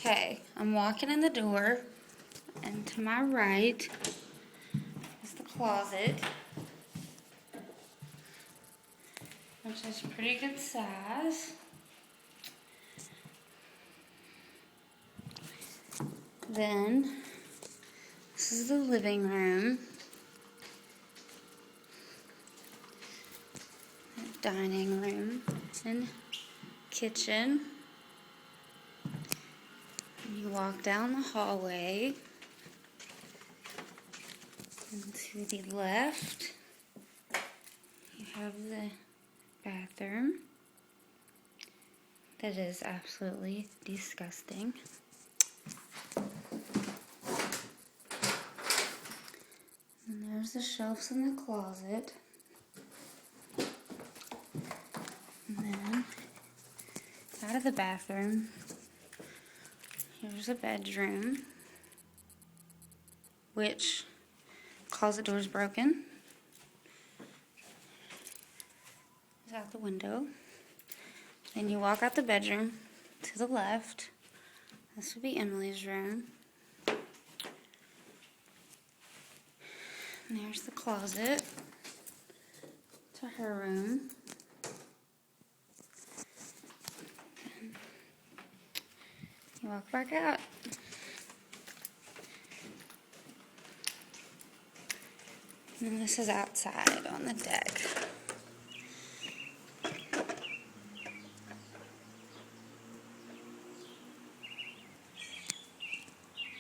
Okay, I'm walking in the door, and to my right is the closet, which is pretty good size. Then, this is the living room, dining room, and kitchen. And you walk down the hallway, and to the left, you have the bathroom. That is absolutely disgusting. And there's the shelves in the closet. And then, out of the bathroom, here's a bedroom, which closet door is broken. It's out the window. Then you walk out the bedroom to the left. This would be Emily's room. And there's the closet to her room. And you walk back out. And then this is outside on the deck.